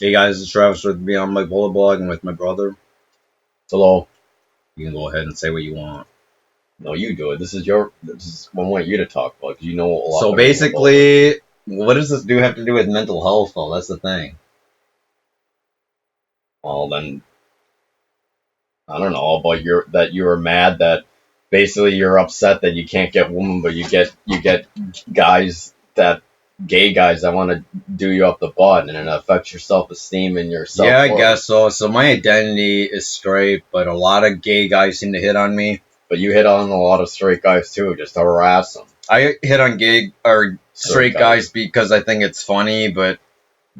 Hey guys, it's Travis with Beyond Bipolar blog and with my brother. Hello. You can go ahead and say what you want. No, you do it. This is I want you to talk about because you know a lot. So basically, what does this have to do with mental health though? That's the thing. Well, then I don't know about you were mad that basically you're upset that you can't get women, but you get guys gay guys that want to do you up the butt, and it affects your self-esteem and your self. Yeah, I guess so. So my identity is straight, but a lot of gay guys seem to hit on me. But you hit on a lot of straight guys too, just to harass them. I hit on gay or straight guys because I think it's funny, but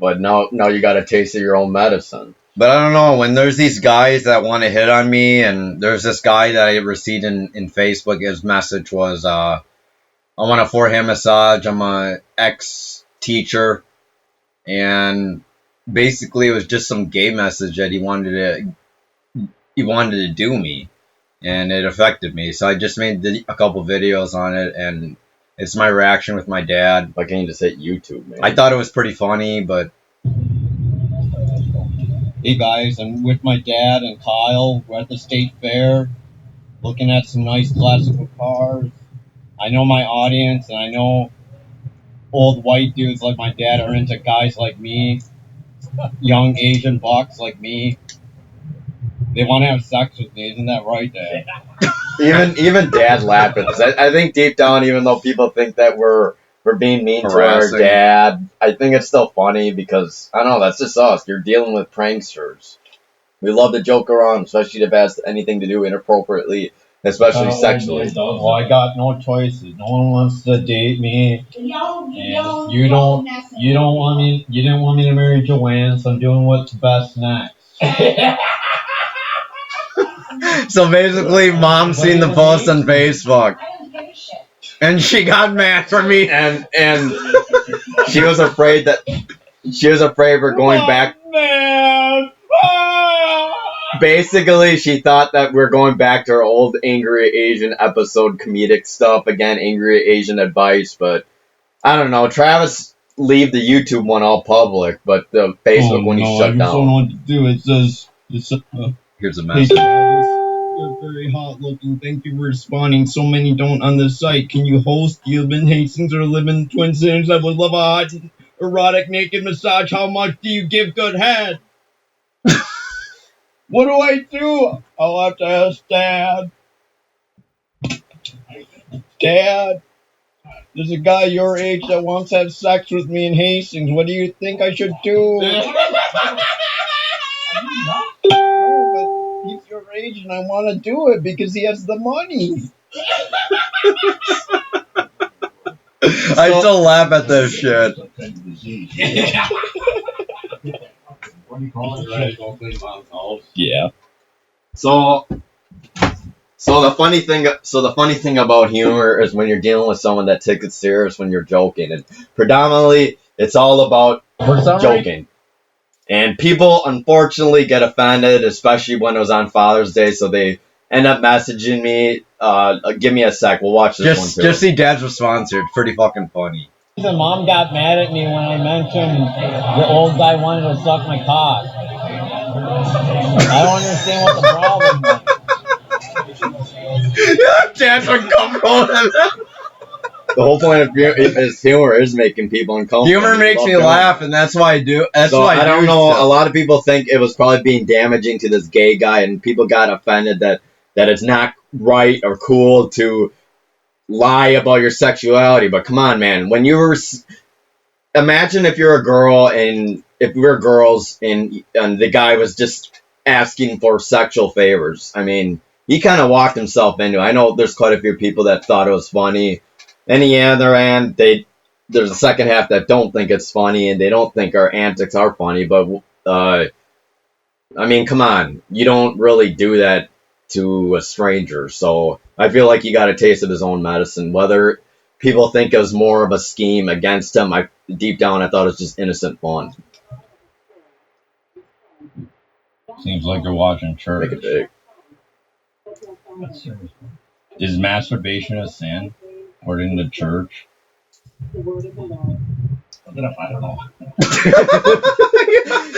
now you got a taste of your own medicine. But I don't know, when there's these guys that want to hit on me, and there's this guy that I received in Facebook, his message was, I want a forehand massage, I'm a ex-teacher, and basically it was just some gay message that he wanted to do me, and it affected me, so I just made a couple videos on it, and it's my reaction with my dad. Why can't you just hit YouTube, man? I thought it was pretty funny, but... Hey guys, I'm with my dad and Kyle. We're at the state fair looking at some nice classical cars. I know my audience, and I know old white dudes like my dad are into guys like me, young Asian bucks like me. They want to have sex with me, isn't that right, Dad? even Dad laughed at this. I think deep down, even though people think that we're being mean to our dad, I think it's still funny because, I don't know, that's just us. You're dealing with pranksters. We love to joke around, especially if it has anything to do inappropriately, especially sexually. Well, I got no choices. No one wants to date me. You didn't want me to marry Joanne, so I'm doing what's best next. So basically, Mom seen the post on Facebook. And she got mad for me, and she was afraid we're going back. Man. Basically, she thought that we're going back to our old Angry Asian episode comedic stuff again, Angry Asian advice. But I don't know. Travis leave the YouTube one all public, but the Facebook one he shut down. I don't know what to do. It says here's a message. You're very hot looking. Thank you for responding. So many don't on the site. Can you host? You live in Hastings or live in Twin Cities? I would love a hot, erotic, naked massage. How much do you give good head? What do I do? I'll have to ask Dad. Dad, there's a guy your age that wants to have sex with me in Hastings. What do you think I should do? He's your age and I want to do it because he has the money. I still laugh at this shit. Yeah. So the funny thing about humor is when you're dealing with someone that takes it serious when you're joking, and predominantly it's all about joking. And people, unfortunately, get offended, especially when it was on Father's Day, so they end up messaging me. Give me a sec. We'll watch this one, too. Just see Dad's response here. It's pretty fucking funny. Mom got mad at me when I mentioned the old guy wanted to suck my cock. I don't understand what the problem was. Dad's uncomfortable. The whole point of his humor is making people uncomfortable. Humor makes me laugh, and that's why I do. I don't know. A lot of people think it was probably being damaging to this gay guy, and people got offended that it's not right or cool to lie about your sexuality. But come on, man. When you were, imagine if you're a girl and if we're girls and the guy was just asking for sexual favors. I mean, he kind of walked himself into it. I know there's quite a few people that thought it was funny. And the other hand, there's a second half that don't think it's funny and they don't think our antics are funny. But, I mean, come on. You don't really do that to a stranger. So I feel like he got a taste of his own medicine. Whether people think it was more of a scheme against him, deep down I thought it was just innocent fun. Seems like you're watching church. Make it big. Is masturbation a sin? According to church. I don't know.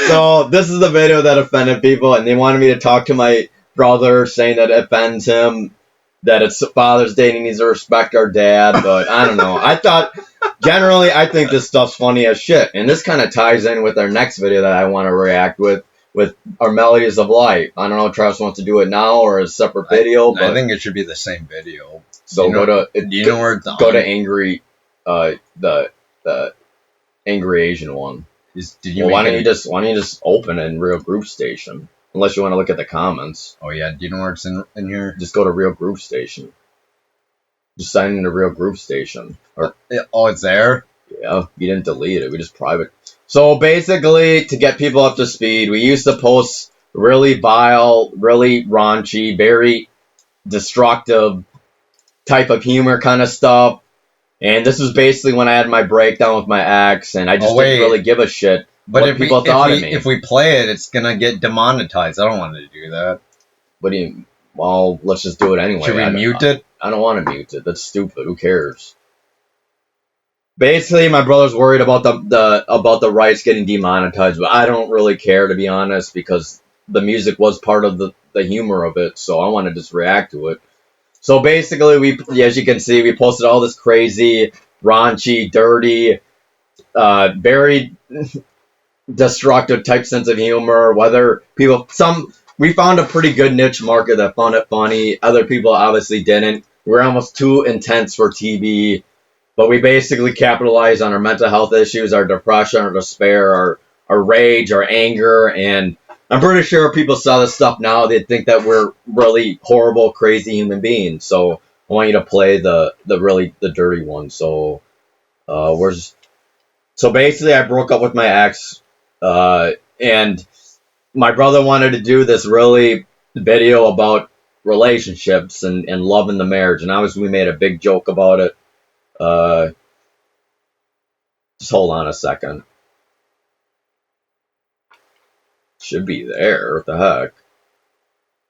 So this is the video that offended people, and they wanted me to talk to my brother, saying that it offends him, that it's Father's Day and he needs to respect our dad. But I don't know. Generally, I think this stuff's funny as shit, and this kind of ties in with our next video that I want to react with our Melodies of Life. I don't know if Travis wants to do it now or a separate video. But I think it should be the same video. So where it's go to angry, the angry Asian one. Why don't you just open it in Real Groove Station? Unless you want to look at the comments. Oh yeah, do you know where it's in here? Just go to Real Groove Station. Just sign into Real Groove Station. Oh, it's there? Yeah, you didn't delete it. We just private. So basically, to get people up to speed, we used to post really vile, really raunchy, very destructive type of humor kind of stuff. And this was basically when I had my breakdown with my ex, and I just didn't really give a shit what people thought of me. If we play it, it's gonna get demonetized. I don't want to do that. What do you? Well, let's just do it anyway. Should we mute it? I don't want to mute it. That's stupid. Who cares? Basically, my brother's worried about the rights getting demonetized, but I don't really care, to be honest, because the music was part of the humor of it, so I want to just react to it. So basically, as you can see, we posted all this crazy, raunchy, dirty, very destructive type sense of humor. We found a pretty good niche market that found it funny. Other people obviously didn't. We're almost too intense for TV. But we basically capitalize on our mental health issues, our depression, our despair, our rage, our anger, and I'm pretty sure if people saw this stuff now, they'd think that we're really horrible, crazy human beings. So I want you to play the dirty one. So so basically I broke up with my ex, and my brother wanted to do this really video about relationships and love in the marriage, and obviously we made a big joke about it. Just hold on a second. Should be there. What the heck?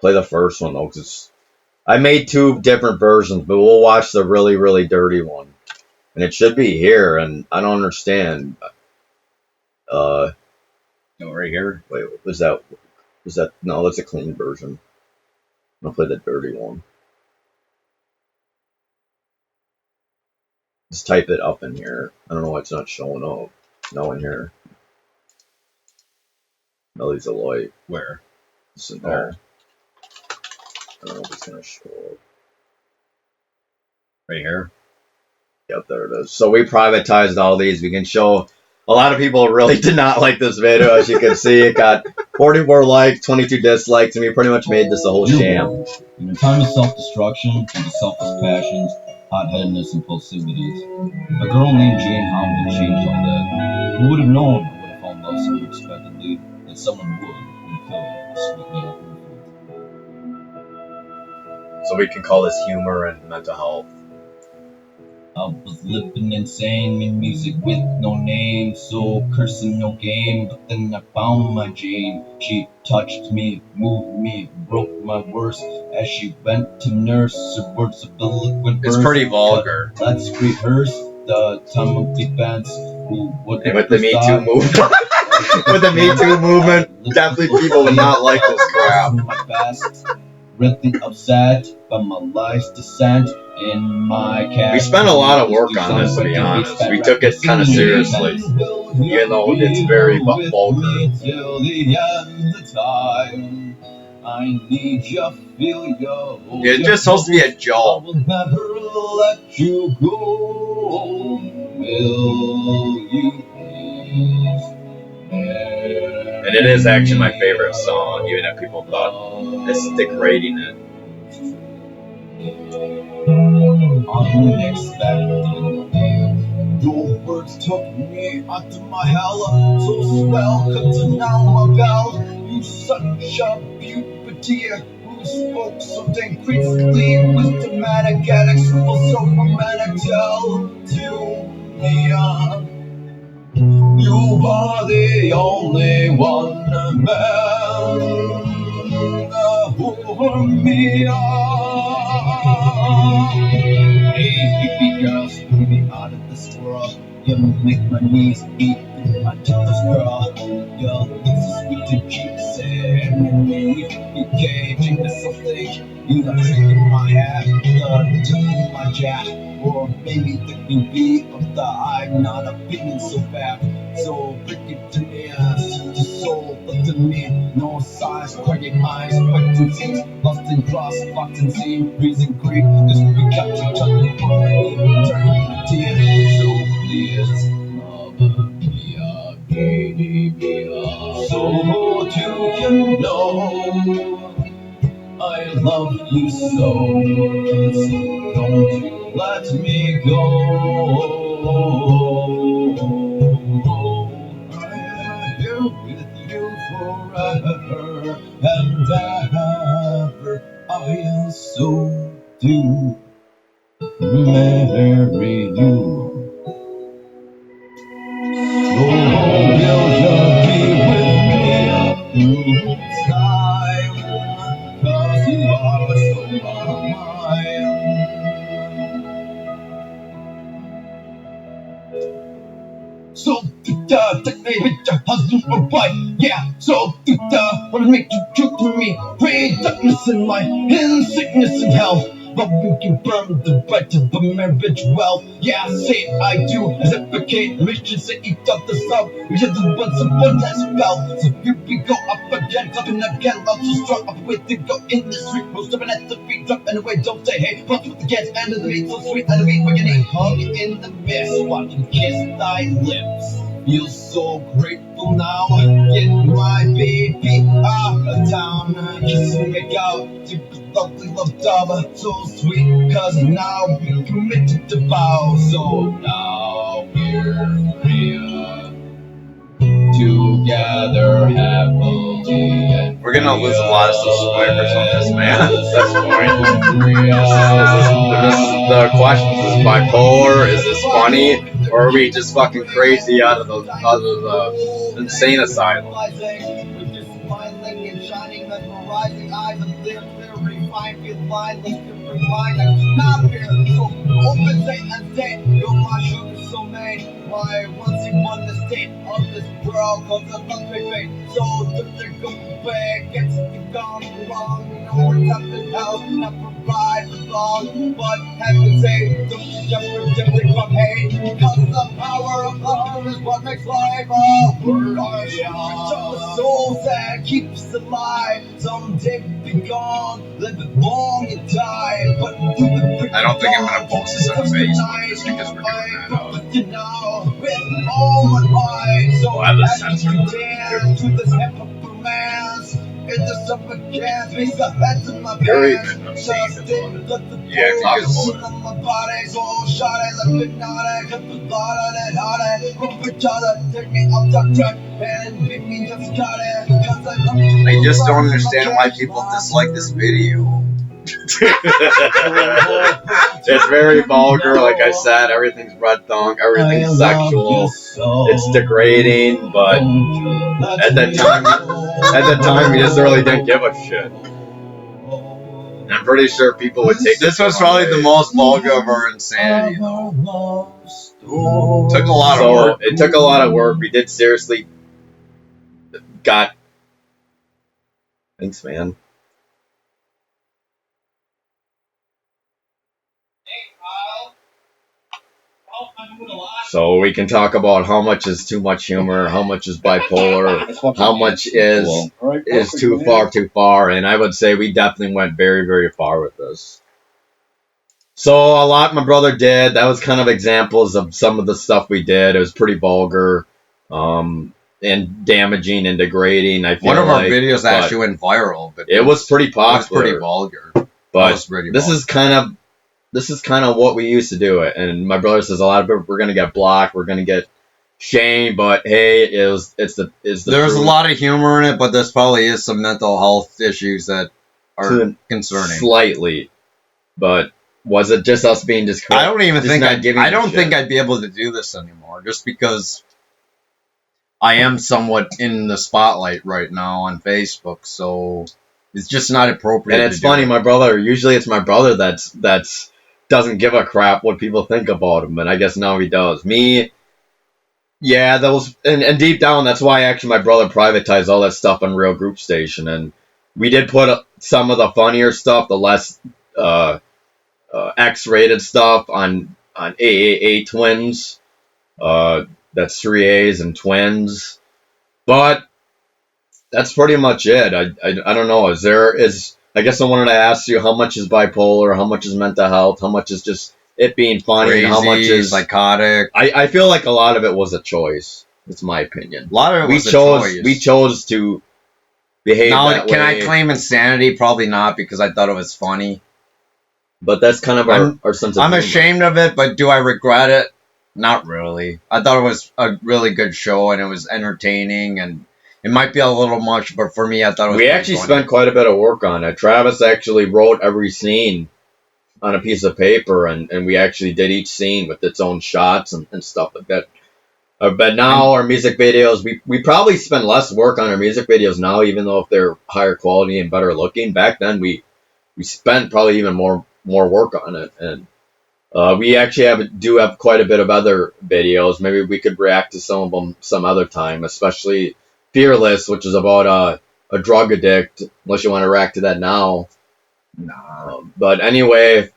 Play the first one though, because I made two different versions, but we'll watch the really, really dirty one. And it should be here, and I don't understand. Right here. Wait, was that? No, that's a clean version. I'm gonna play the dirty one. Just type it up in here. I don't know why it's not showing up. No, in here. Melodies of Light. Where? It's in there. I don't know if it's gonna show up. Right here. Yep, there it is. So we privatized all these. We can show. A lot of people really did not like this video. As you can see, it got 44 likes, 22 dislikes, and we pretty much made this a whole sham. In a time of self-destruction, due to selfish passions, hot-headedness, and impulsivities, a girl named Jane Hamlin changed all that. Who would have known I would have found love so unexpectedly, that someone would fill a sweet meal. So we can call this humor and mental health. I was living insane in music with no name, so cursing no game, but then I found my Jane. She touched me, moved me, broke my worst, as she went to nurse her words of eloquent verse. It's pretty vulgar. Let's rehearse the time of defense. Who would and with the Me Too movement, with the Me Too movement, definitely people would not like this crap. My best, really upset by my life's descent. In my we spent a lot of work on this, to be honest. We took it kind of seriously, even though it's very vulgar. It's just supposed to be a joke. I will never let you go. Will you please? And it is actually my favorite song, even if people thought this is degrading it. Unexpected. Your words took me out of my hell. So spell cutting down my bell. You such a beauty who spoke so dang crazily. Wisdomatic and so romantic. Tell to me, you are the only one man who me. Hey, baby girl, spin me out of this world. You make my knees beat and my toes curl. Your lips to keep saying me, engaging in something. You got tricking my hat, the tip of my jack, or maybe the beauty of the eye, not opinion so bad. So break it to me, the soul, but to me, no size, crying eyes, fighting scenes, lost in cross, locked in scene, reason greed, cause we got each other for eternity. So please, love me, so do you know I love you so, don't you let me go. I'm here with you forever and ever. I so do marry you. So will you be with me through time? 'Cause you are so mine. So, take me with your husband or wife, yeah. So, wanna make you true to me. Pray darkness in life, in sickness and health. But we can burn the right to the marriage well. Yeah, say I do, as advocate, mission say eat up the stuff. We just the ones someone has felt. So here we go up again, talking again, love so strong, up way to go in the street. Most of it at the feet, drop and away, don't say hey. Punch with the cats and the meat, so sweet and the meat, when you need hug in the mist, watching kiss thy lips. Feel so grateful now, get my baby out of town. Kissing me out, you lovely love dove, so sweet, cause now we committed to vow. So now we're free, together happily. And We're gonna lose a lot of subscribers on this, man. At this This is the question: is this bipolar? Is this funny? Or are we just fucking crazy out of the insane asylum? Smiling and shining, mesmerizing eyes of clear, refined, feel fine, let's get refined. I do not fear, so open, say, and say, you're my sugar soulmate, my once in one the state of this world, cause I love me, babe. So they're going back, gets it gone wrong, you know what's happening now, not provide for long, but have to say, don't you jump for different from hate, cause the power of love is what makes life a word. The soul that keeps alive, someday be gone, live it long and die, but through the I don't think I'm gonna post this on Facebook just because we're doing that. With all my might, so We'll have this I censored. can dance to this hip hop romance. In the summer gas, raise the heads in my Very pants. good. Just in, let the Yeah, talk force about it. on my body, so shot it, let me not it, cut the blood on it, hot it, run for each other, take me off the track, and beat me, just got it, cause I love you. I just don't understand why people dislike this video. It's very vulgar, like I said. Everything's red tongue, everything's sexual. It's degrading, but at the time, we just really didn't give a shit. And I'm pretty sure people would take This was probably the most vulgar of our insanity, though. Took a lot of work. It took a lot of work. We did seriously got. Thanks, man. So we can talk about how much is too much humor, how much is bipolar, how much is too far, and I would say we definitely went very, very far with this. So a lot my brother did. That was kind of examples of some of the stuff we did. It was pretty vulgar, and damaging and degrading. I feel One of our like, videos but actually went viral, but it was pretty it was popular. pretty vulgar. But this is kind of what we used to do it. And my brother says a lot of people, we're gonna get blocked, we're gonna get shamed, but hey, it's the There's truth. a lot of humor in it, but there's probably is some mental health issues that are concerning. Slightly, but was it just us being I don't even think I don't shit? think I'd be able to do this anymore, just because I am somewhat in the spotlight right now on Facebook, so it's just not appropriate. And it's to do funny, it. my brother. Usually, it's my brother that's doesn't give a crap what people think about him, and I guess now he does. Me, Yeah, that was, and deep down, that's why actually my brother privatized all that stuff on Real Group Station, and we did put some of the funnier stuff, the less uh, X-rated stuff on AAA Twins. That's 3As and Twins, but that's pretty much it. I don't know. I guess I wanted to ask you how much is bipolar, how much is mental health, how much is just it being funny, Crazy, and how much is psychotic. I feel like a lot of it was a choice. It's my opinion. A lot of it was a choice. We chose to behave Now, that can way. I claim insanity? Probably not, because I thought it was funny. But that's kind of our sense of I'm humor. ashamed of it, but do I regret it? Not really. I thought it was a really good show, and it was entertaining, and it might be a little much, but for me, I thought it was We pretty actually funny. spent quite a bit of work on it. Travis actually wrote every scene on a piece of paper, and we actually did each scene with its own shots and stuff like that. But now our music videos, we probably spend less work on our music videos now, even though if they're higher quality and better looking. Back then, we spent probably even more work on it, and we actually do have quite a bit of other videos. Maybe we could react to some of them some other time, especially Fearless, which is about a drug addict. Unless you want to react to that now. Nah. But anyway,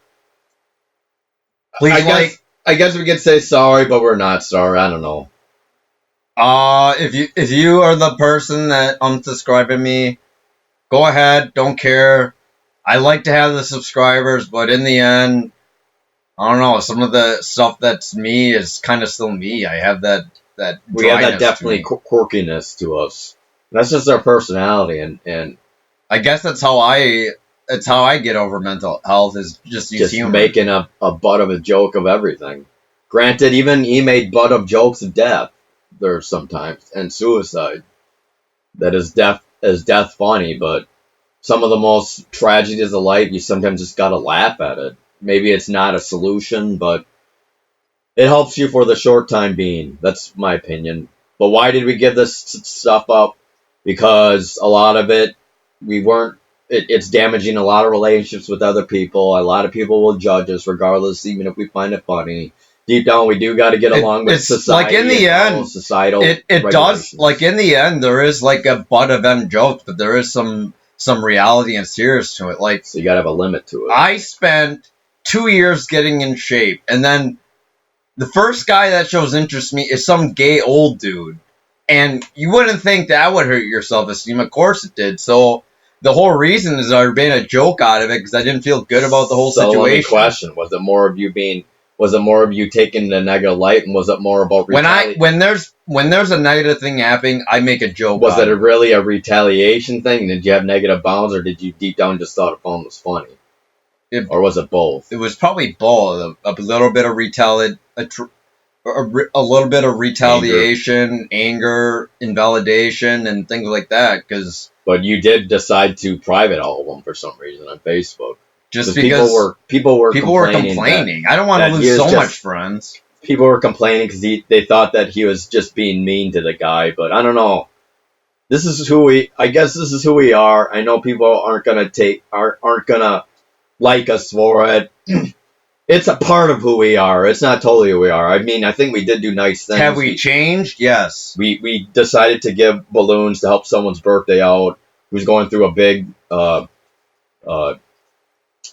Please I guess we could say sorry, but we're not sorry. I don't know. if you are the person that unsubscribing me, go ahead. Don't care. I like to have the subscribers, but in the end, I don't know. Some of the stuff that's me is kind of still me. I have that We have that dryness to definitely me. quirkiness to us. That's just our personality, and I guess that's how I get over mental health, is just use just humor. making a butt of a joke of everything. Granted, even he made butt of jokes of death there sometimes, and suicide. That is death funny, but some of the most tragedies of life, you sometimes just gotta laugh at it. Maybe it's not a solution, but it helps you for the short time being. That's my opinion. But why did we give this stuff up? Because a lot of it, we weren't. It's damaging a lot of relationships with other people. A lot of people will judge us, regardless, even if we find it funny. Deep down, we do got to get along with It's society. like in the and all end, societal. it does, regulations. like in the end, there is like a butt of end joke, but there is some reality and serious to it. Like, So you gotta have a limit to it. I spent 2 years getting in shape, and then the first guy that shows interest in me is some gay old dude, and you wouldn't think that would hurt your self-esteem. Of course it did. So the whole reason is I made a joke out of it because I didn't feel good about the whole So let me situation. question: Was it more of you taking the negative light, and was it more about When there's a negative thing happening, I make a joke. Was out it of really a retaliation thing? Did you have negative bounds, or did you deep down just thought the phone was funny? Or was it both? It was probably both. A little bit of a little bit of retaliation, anger, invalidation, and things like that. Because But you did decide to private all of them for some reason on Facebook. just 'Cause because people were people were complaining. complaining. I don't want that to he lose is so just- much friends. People were complaining because they thought that he was just being mean to the guy. But I don't know. I guess this is who we are. I know people aren't gonna like us for it. It's a part of who we are. It's not totally who we are. I mean, I think we did do nice things. Have we changed? Yes. We decided to give balloons to help someone's birthday out who's going through a big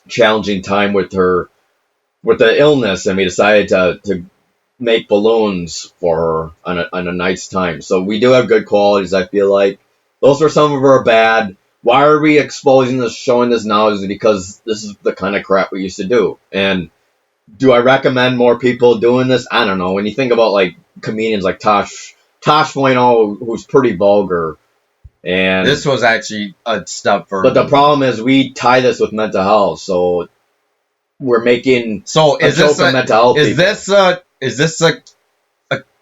challenging time with the illness, and we decided to make balloons for her on a nice time. So we do have good qualities. I feel like those are some of our bad. Why are we exposing this, showing this now? Is because this is the kind of crap we used to do. And do I recommend more people doing this? I don't know. When you think about like comedians like Tosh Point, who's pretty vulgar, and This was actually a step further. but the problem is we tie this with mental health, so we're making So a joke of mental health. is people.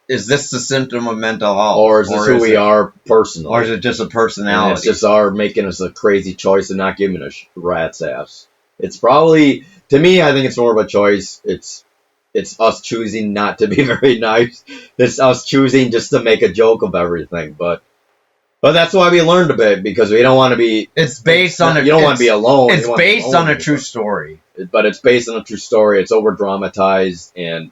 is this a symptom of mental health, Or is this who we are personally? or is it just a And personality? it's just our making us a crazy choice and not giving a rat's ass. It's probably, to me, I think it's more of a choice. It's us choosing not to be very nice. It's us choosing just to make a joke of everything. But that's why we learned a bit, because we don't want to be. It's based on You don't want to be alone. It's You wanna be based alone on a with true it. story. But it's based on a true story. It's over dramatized, and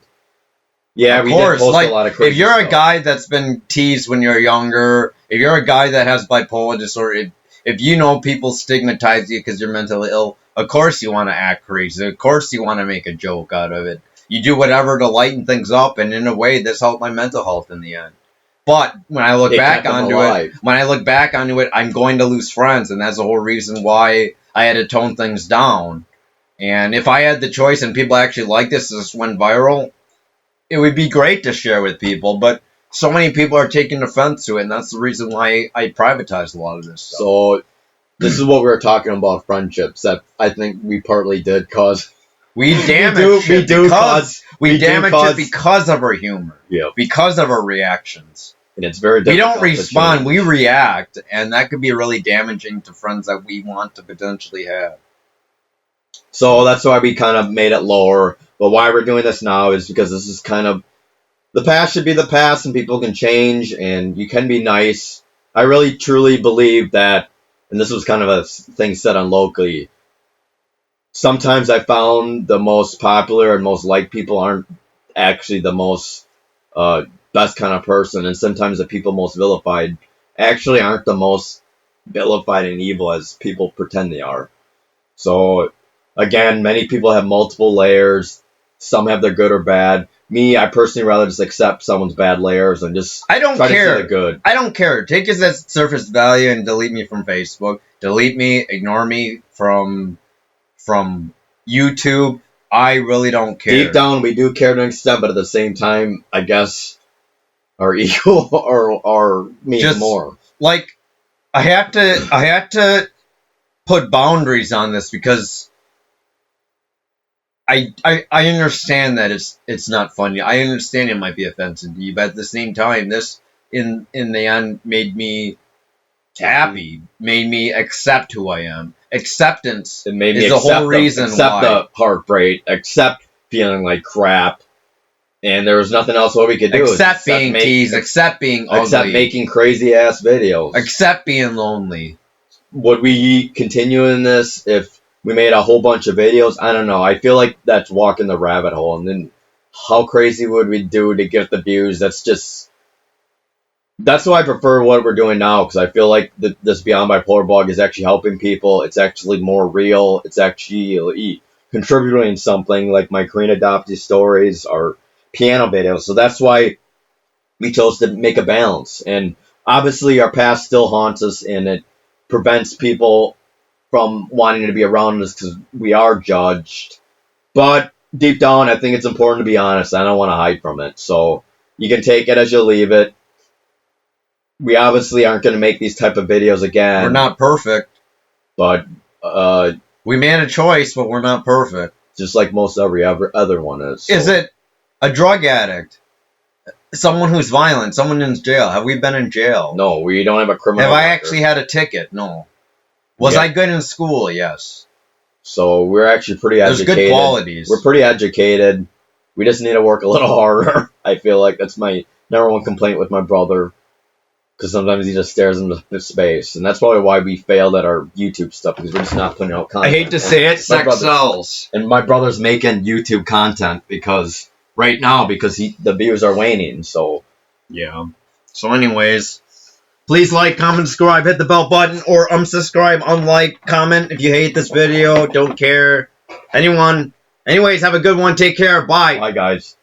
Yeah, Of we course, did post like a lot of crazy if you're a stuff. guy that's been teased when you're younger, if you're a guy that has bipolar disorder, if you know people stigmatize you because you're mentally ill, of course you want to act crazy. Of course you want to make a joke out of it. You do whatever to lighten things up, and in a way, this helped my mental health in the end. But when I look It back kept them onto alive. it, I'm going to lose friends, and that's the whole reason why I had to tone things down. And if I had the choice and people actually like this went viral, it would be great to share with people, but so many people are taking offense to it, and that's the reason why I privatized a lot of this stuff. So this is what we were talking about, friendships, that I think we partly did cause. We damage we do cause it because of our humor, yeah, because of our reactions. and it's very We difficult don't respond, to we change. react, and that could be really damaging to friends that we want to potentially have. So that's why we kind of made it lower. But why we're doing this now is because this is kind of the past should be the past, and people can change, and you can be nice. I really truly believe that, and this was kind of a thing said on locally. Sometimes I found the most popular and most liked people aren't actually the most best kind of person, and sometimes the people most vilified actually aren't the most vilified and evil as people pretend they are. So again, many people have multiple layers. Some have their good or bad. Me, I personally rather just accept someone's bad layers and just I don't try to see care. the good. I don't care. Take it as surface value and delete me from Facebook. Delete me, ignore me from YouTube. I really don't care. Deep down, we do care to an extent, but at the same time, I guess our ego or means Just- more. Like I have to put boundaries on this because I understand that it's not funny. I understand it might be offensive to you, but at the same time, this in the end made me happy, made me accept who I am. Acceptance It made me is the accept whole reason accept why. the heartbreak, accept feeling like crap, and there was nothing else what we could do. Accept being teased, accept being ugly, accept making crazy ass videos. accept being lonely. Would we continue in this if we made a whole bunch of videos? I don't know. I feel like that's walking the rabbit hole. And then how crazy would we do to get the views? That's why I prefer what we're doing now, because I feel like this Beyond Bipolar blog is actually helping people. It's actually more real. It's actually contributing something, like my Korean adoptee stories or piano videos. So that's why we chose to make a balance. And obviously our past still haunts us, and it prevents people from wanting to be around us because we are judged. But deep down, I think it's important to be honest. I don't want to hide from it. So you can take it as you leave it. We obviously aren't going to make these type of videos again. We're not perfect. But We made a choice, but we're not perfect. just like most every other one is. So. Is it a drug addict? Someone who's violent? Someone in jail? Have we been in jail? No, we don't have a criminal Have I record. actually had a ticket? No. Was Yeah. I good in school? Yes. So we're actually pretty There's educated. good qualities. We're pretty educated. We just need to work a little harder. I feel like that's my number one complaint with my brother. Because sometimes he just stares into space. And that's probably why we failed at our YouTube stuff, because we're just not putting out I content. hate to say it, My sex brother- sells. And my brother's making YouTube content because the views are waning. So Yeah. So anyways, please like, comment, subscribe, hit the bell button, or unsubscribe, unlike, comment if you hate this video, don't care. Anyways, have a good one, take care, bye. bye, guys.